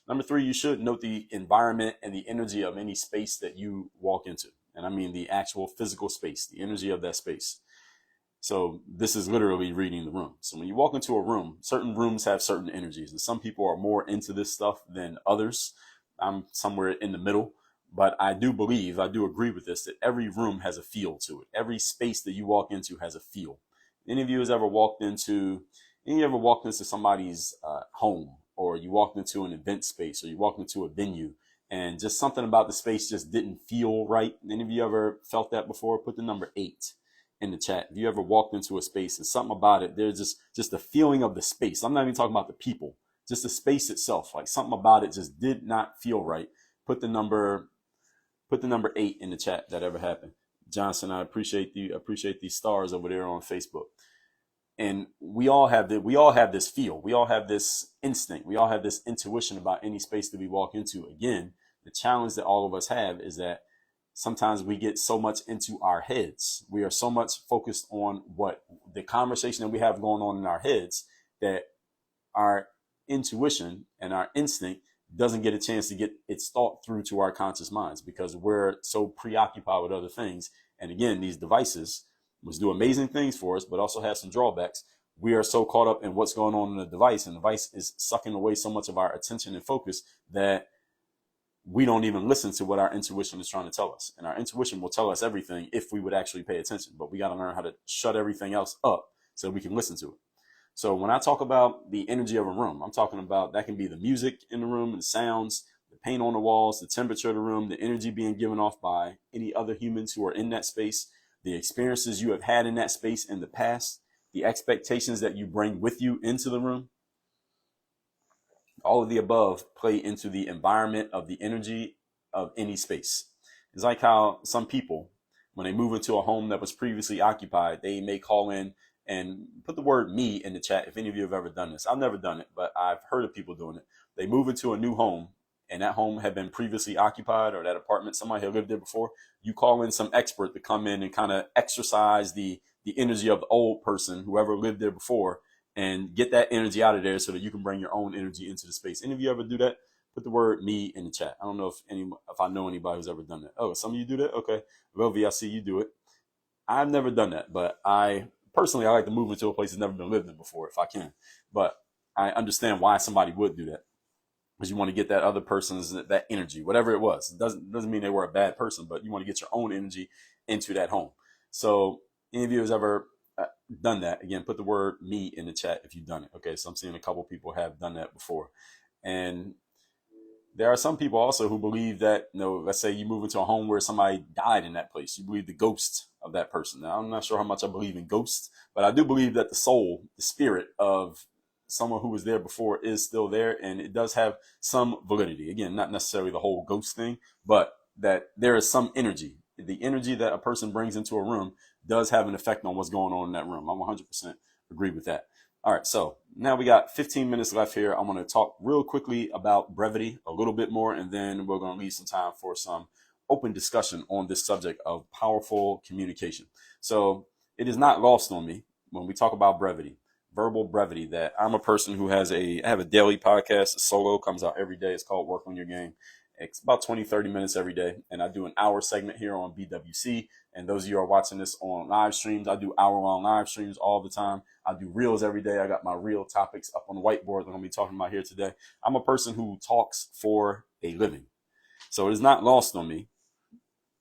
Number 3, you should note the environment and the energy of any space that you walk into. And I mean the actual physical space, the energy of that space. So this is literally reading the room. So when you walk into a room, certain rooms have certain energies, and some people are more into this stuff than others. I'm somewhere in the middle, but I do agree with this, that every room has a feel to it. Every space that you walk into has a feel. Any of you ever walked into somebody's home, or you walked into an event space, or you walked into a venue, and just something about the space just didn't feel right? Any of you ever felt that before? Put the number 8 in the chat. If you ever walked into a space and something about it, there's just the feeling of the space. I'm not even talking about the people, just the space itself. Like something about it just did not feel right. Put the number 8 in the chat. That ever happened? Johnson, I appreciate these stars over there on Facebook. And we all have this feel. We all have this instinct. We all have this intuition about any space that we walk into. Again, the challenge that all of us have is that sometimes we get so much into our heads. We are so much focused on what the conversation that we have going on in our heads that our intuition and our instinct doesn't get a chance to get its thought through to our conscious minds, because we're so preoccupied with other things. And again, these devices, which do amazing things for us, but also have some drawbacks. We are so caught up in what's going on in the device, and the device is sucking away so much of our attention and focus that we don't even listen to what our intuition is trying to tell us. And our intuition will tell us everything if we would actually pay attention, but we got to learn how to shut everything else up so we can listen to it. So when I talk about the energy of a room, I'm talking about that can be the music in the room, the sounds, the paint on the walls, the temperature of the room, the energy being given off by any other humans who are in that space, the experiences you have had in that space in the past, the expectations that you bring with you into the room. All of the above play into the environment of the energy of any space. It's like how some people, when they move into a home that was previously occupied, they may call in and put the word me in the chat if any of you have ever done this. I've never done it, but I've heard of people doing it. They move into a new home, and that home had been previously occupied, or that apartment, somebody had lived there before. You call in some expert to come in and kind of exercise the energy of the old person, whoever lived there before, and get that energy out of there so that you can bring your own energy into the space. Any of you ever do that? Put the word me in the chat. I don't know if I know anybody who's ever done that. Oh, some of you do that? Okay. Rovi, I see you do it. I've never done that, but I like to move into a place that's never been lived in before if I can. But I understand why somebody would do that, because you want to get that other person's, that energy, whatever it was. It doesn't mean they were a bad person, but you want to get your own energy into that home. So any of you has ever done that? Again, put the word me in the chat if you've done it. Okay, so I'm seeing a couple people have done that before. And there are some people also who believe that, let's say you move into a home where somebody died in that place. You believe the ghost of that person. Now, I'm not sure how much I believe in ghosts, but I do believe that the soul, the spirit of someone who was there before is still there, and it does have some validity. Again, not necessarily the whole ghost thing, but that there is some energy. The energy that a person brings into a room does have an effect on what's going on in that room. I'm 100% agree with that. All right, so now we got 15 minutes left here. I'm going to talk real quickly about brevity a little bit more, and then we're going to leave some time for some open discussion on this subject of powerful communication. So it is not lost on me when we talk about brevity, verbal brevity, that I'm a person who I have a daily podcast, a solo, comes out every day. It's called Work on Your Game. It's about 20, 30 minutes every day. And I do an hour segment here on BWC. And those of you who are watching this on live streams, I do hour-long live streams all the time. I do reels every day. I got my reel topics up on the whiteboard that I'm going to be talking about here today. I'm a person who talks for a living. So it is not lost on me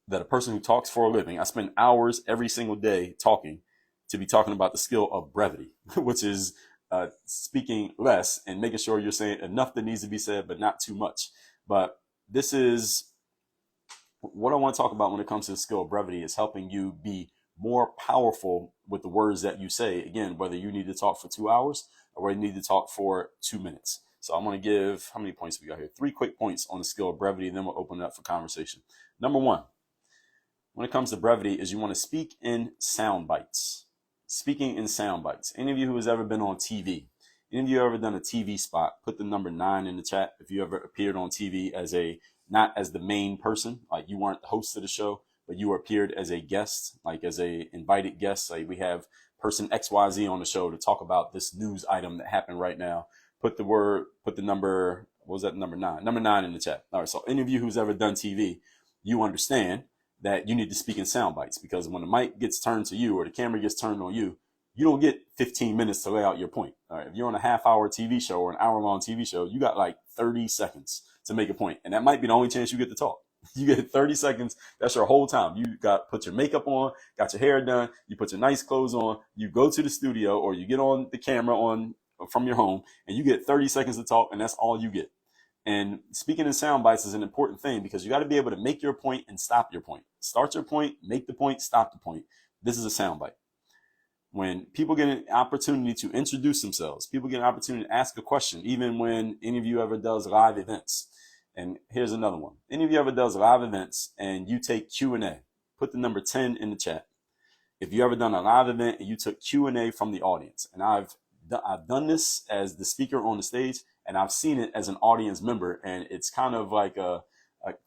that a person who talks for a living, I spend hours every single day talking about the skill of brevity, which is speaking less and making sure you're saying enough that needs to be said, but not too much. But this is what I want to talk about when it comes to the skill of brevity, is helping you be more powerful with the words that you say. Again, whether you need to talk for 2 hours or whether you need to talk for 2 minutes. So I'm going to give, how many points we got here? 3 quick points on the skill of brevity, and then we'll open it up for conversation. Number 1, when it comes to brevity is you want to speak in sound bites. Speaking in sound bites. Any of you who has ever been on TV, any of you ever done a TV spot, put the number 9 in the chat. If you ever appeared on TV as not as the main person, like you weren't the host of the show, but you appeared as a guest, like as a invited guest. Like we have person XYZ on the show to talk about this news item that happened right now. Put the number, what was that, number 9? Number 9 in the chat. All right, so any of you who's ever done TV, you understand that you need to speak in sound bites, because when the mic gets turned to you or the camera gets turned on you, you don't get 15 minutes to lay out your point. All right, if you're on a half-hour TV show or an hour-long TV show, you got like 30 seconds to make a point, and that might be the only chance you get to talk. You get 30 seconds. That's your whole time. You got put your makeup on, got your hair done, you put your nice clothes on, you go to the studio or you get on the camera from your home, and you get 30 seconds to talk, and that's all you get. And speaking in sound bites is an important thing, because you got to be able to make your point and stop your point. Start your point, make the point, stop the point. This is a sound bite. When people get an opportunity to introduce themselves, people get an opportunity to ask a question, even when any of you ever does live events. And here's another one. Any of you ever does live events and you take Q&A, put the number 10 in the chat. If you ever done a live event and you took Q&A from the audience, and I've done this as the speaker on the stage, and I've seen it as an audience member, and it's kind of like a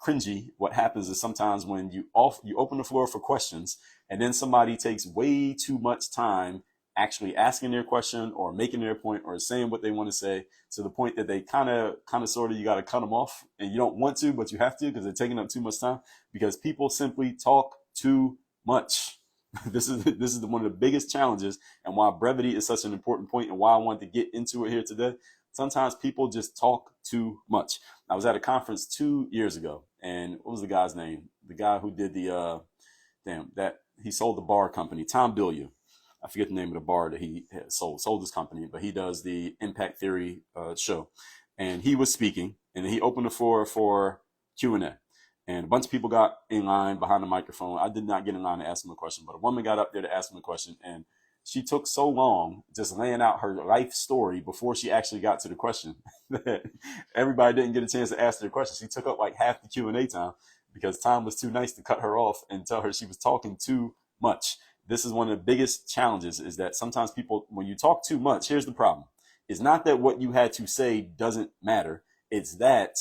cringy. What happens is sometimes when you open the floor for questions, and then somebody takes way too much time actually asking their question or making their point or saying what they want to say, to the point that they kind of sort of, you got to cut them off, and you don't want to, but you have to, because they're taking up too much time, because people simply talk too much. This is one of the biggest challenges, and why brevity is such an important point, and why I wanted to get into it here today. Sometimes people just talk too much. I was at a conference 2 years ago, and what was the guy's name? The guy who did he sold the bar company, Tom Bilyeu. I forget the name of the bar that he sold his company, but he does the Impact Theory show. And he was speaking, and then he opened the floor for Q&A. And a bunch of people got in line behind the microphone. I did not get in line to ask him a question, but a woman got up there to ask him a question, and she took so long just laying out her life story before she actually got to the question that everybody didn't get a chance to ask her question. She took up like half the Q&A time, because Tom was too nice to cut her off and tell her she was talking too much. This is one of the biggest challenges, is that sometimes people, when you talk too much, here's the problem. It's not that what you had to say doesn't matter. It's that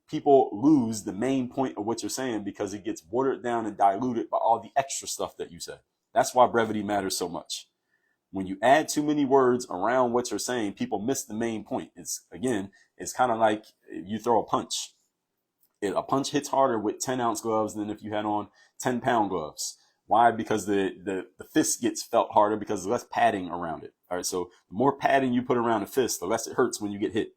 people lose the main point of what you're saying, because it gets watered down and diluted by all the extra stuff that you say. That's why brevity matters so much. When you add too many words around what you're saying, people miss the main point. It's kind of like you throw a punch. A punch hits harder with 10-ounce gloves than if you had on 10-pound gloves. Why? Because the fist gets felt harder, because there's less padding around it. All right, so the more padding you put around a fist, the less it hurts when you get hit.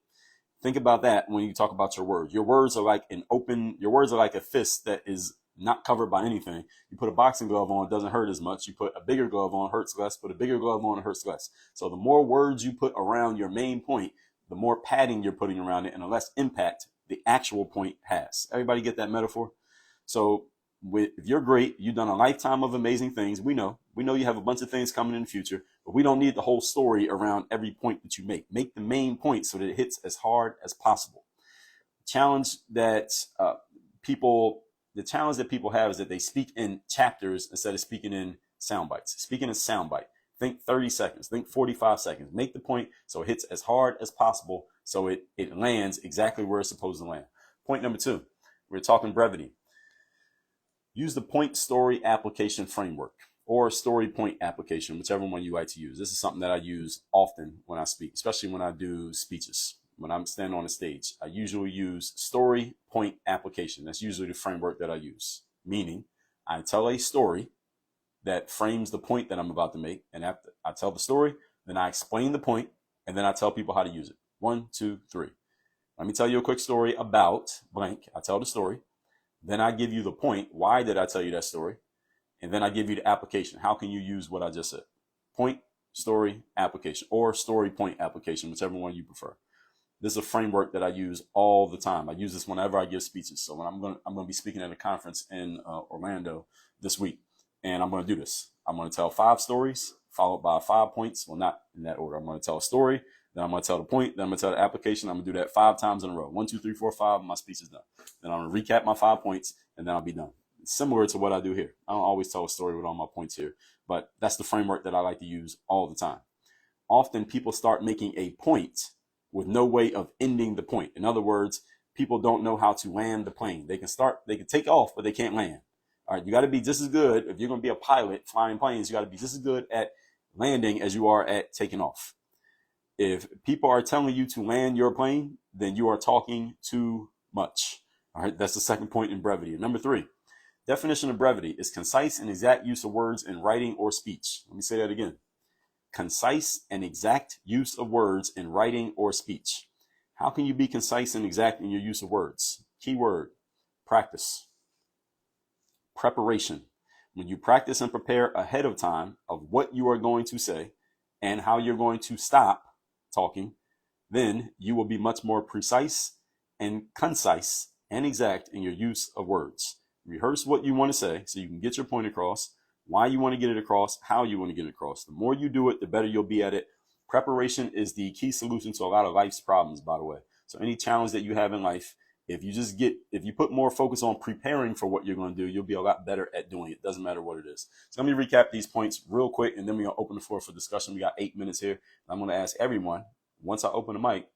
Think about that when you talk about your words. Your words are like a fist that is not covered by anything. You put a boxing glove on, it doesn't hurt as much. You put a bigger glove on, it hurts less. Put a bigger glove on, it hurts less. So the more words you put around your main point, the more padding you're putting around it, and the less impact the actual point has. Everybody get that metaphor? So if you're great, you've done a lifetime of amazing things. We know you have a bunch of things coming in the future, but we don't need the whole story around every point that you make. Make the main point so that it hits as hard as possible. The challenge that people have is that they speak in chapters instead of speaking in sound bites. Speaking in sound bite. Think 30 seconds, think 45 seconds. Make the point so it hits as hard as possible, so it lands exactly where it's supposed to land. Point number 2, we're talking brevity. Use the point story application framework, or story point application, whichever one you like to use. This is something that I use often when I speak, especially when I do speeches. When I'm standing on the stage, I usually use story point application. That's usually the framework that I use. Meaning, I tell a story that frames the point that I'm about to make. And after I tell the story, then I explain the point, and then I tell people how to use it. 1, 2, 3. Let me tell you a quick story about blank. I tell the story. Then I give you the point. Why did I tell you that story? And then I give you the application. How can you use what I just said? Point, story, application, or story point application, whichever one you prefer. This is a framework that I use all the time. I use this whenever I give speeches. So when I'm going to be speaking at a conference in Orlando this week, and I'm going to do this. I'm going to tell 5 stories followed by 5 points. Well, not in that order. I'm going to tell a story, then I'm going to tell the point, then I'm going to tell the application. I'm going to do that 5 times in a row. 1, 2, 3, 4, 5. My speech is done. Then I'm going to recap my 5 points, and then I'll be done. similar to what I do here. I don't always tell a story with all my points here, but that's the framework that I like to use all the time. Often people start making a point with no way of ending the point. In other words, people don't know how to land the plane. They can take off, but they can't land. All right, you got to be just as good. If you're going to be a pilot flying planes, you got to be just as good at landing as you are at taking off. If people are telling you to land your plane, then you are talking too much. All right, that's the second point in brevity. Number 3, definition of brevity is concise and exact use of words in writing or speech. Let me say that again. Concise and exact use of words in writing or speech. How can you be concise and exact in your use of words? Keyword, practice. Preparation. When you practice and prepare ahead of time of what you are going to say and how you're going to stop talking, then you will be much more precise and concise and exact in your use of words. Rehearse what you want to say so you can get your point across, why you want to get it across, how you want to get it across. The more you do it, the better you'll be at it. Preparation is the key solution to a lot of life's problems, by the way. So any challenge that you have in life, if you put more focus on preparing for what you're going to do, you'll be a lot better at doing it. Doesn't matter what it is. So let me recap these points real quick, and then we're going to open the floor for discussion. We got 8 minutes here. I'm going to ask everyone, once I open the mic,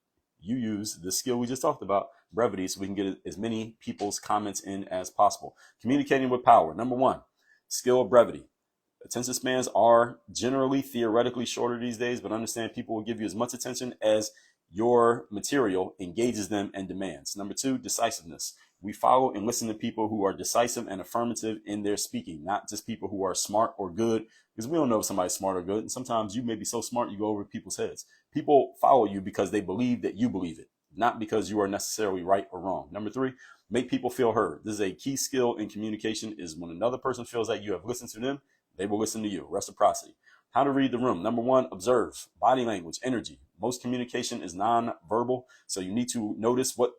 you use the skill we just talked about, brevity, so we can get as many people's comments in as possible. Communicating with power. Number 1, skill of brevity. Attention spans are generally theoretically shorter these days, but understand people will give you as much attention as your material engages them and demands. Number 2, decisiveness. We follow and listen to people who are decisive and affirmative in their speaking, not just people who are smart or good, because we don't know if somebody's smart or good. And sometimes you may be so smart you go over people's heads. People follow you because they believe that you believe it, not because you are necessarily right or wrong. Number 3, make people feel heard. This is a key skill in communication, is when another person feels that you have listened to them, they will listen to you. Reciprocity. How to read the room. Number 1, observe. Body language, energy. Most communication is non-verbal, so you need to notice what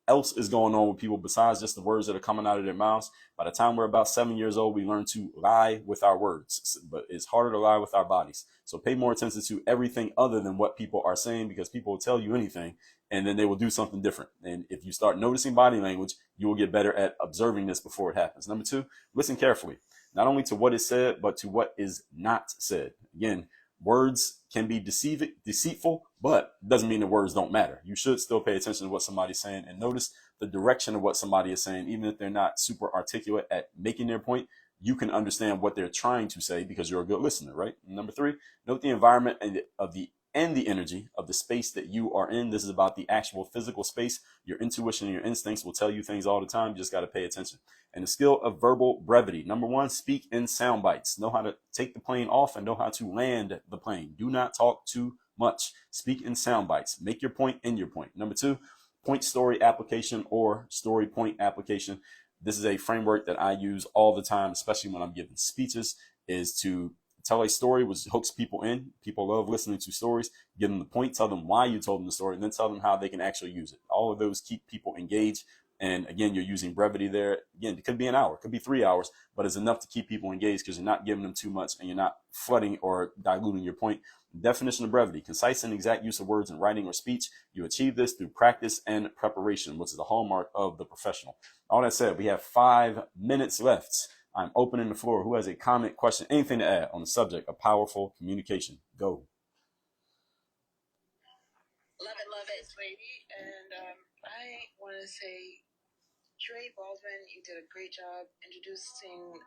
else is going on with people besides just the words that are coming out of their mouths. By the time we're about 7 years old, we learn to lie with our words, but it's harder to lie with our bodies. So pay more attention to everything other than what people are saying, because people will tell you anything and then they will do something different. And if you start noticing body language, you will get better at observing this before it happens. Number 2, listen carefully, not only to what is said, but to what is not said. Again, words can be deceitful, but it doesn't mean the words don't matter. You should still pay attention to what somebody's saying and notice the direction of what somebody is saying. Even if they're not super articulate at making their point, you can understand what they're trying to say because you're a good listener, right? And number 3, note the environment and the energy of the space that you are in. This is about the actual physical space. Your intuition and your instincts will tell you things all the time. You just got to pay attention. And the skill of verbal brevity. Number 1, speak in sound bites. Know how to take the plane off and know how to land the plane. Do not talk too much. Speak in sound bites. Make your point in your point. Number 2, point story application or story point application. This is a framework that I use all the time, especially when I'm giving speeches, is to tell a story which hooks people in. People love listening to stories. Give them the point, tell them why you told them the story, and then tell them how they can actually use it. All of those keep people engaged. And again, you're using brevity there. Again, it could be an hour, it could be 3 hours, but it's enough to keep people engaged because you're not giving them too much and you're not flooding or diluting your point. Definition of brevity: concise and exact use of words in writing or speech. You achieve this through practice and preparation, which is the hallmark of the professional. All that said, we have 5 minutes left. I'm opening the floor. Who has a comment, question, anything to add on the subject of powerful communication? Go. Love it, lady. And I want to say, Dre Baldwin, you did a great job introducing,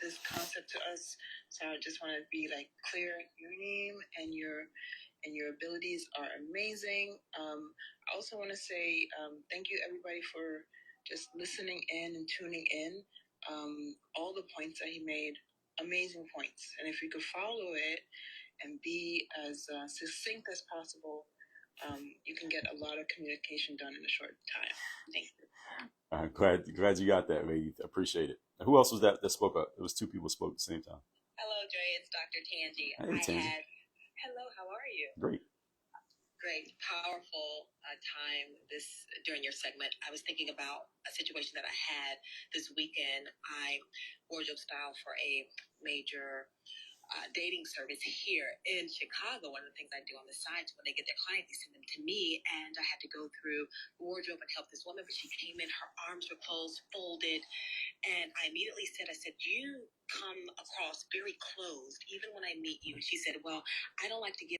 this concept to us. So I just want to be clear. Your name and your abilities are amazing. I also want to say thank you everybody for just listening in and tuning in. All the points that he made, amazing points. And if we could follow it and be as succinct as possible, you can get a lot of communication done in a short time. Thank you. Glad you got that, lady. Appreciate it. Who else was that spoke up? It was 2 people spoke at the same time. Hello, Dre. It's Dr. Tangi. Hey, Tangi. Hello, how are you? Great. Great, powerful time during your segment. I was thinking about a situation that I had this weekend. I wardrobe style for a major dating service here in Chicago. One of the things I do on the side when they get their clients, they send them to me, and I had to go through wardrobe and help this woman. But she came in, her arms were closed, folded, and I immediately said, "You come across very closed, even when I meet you." And she said, "Well, I don't like to give."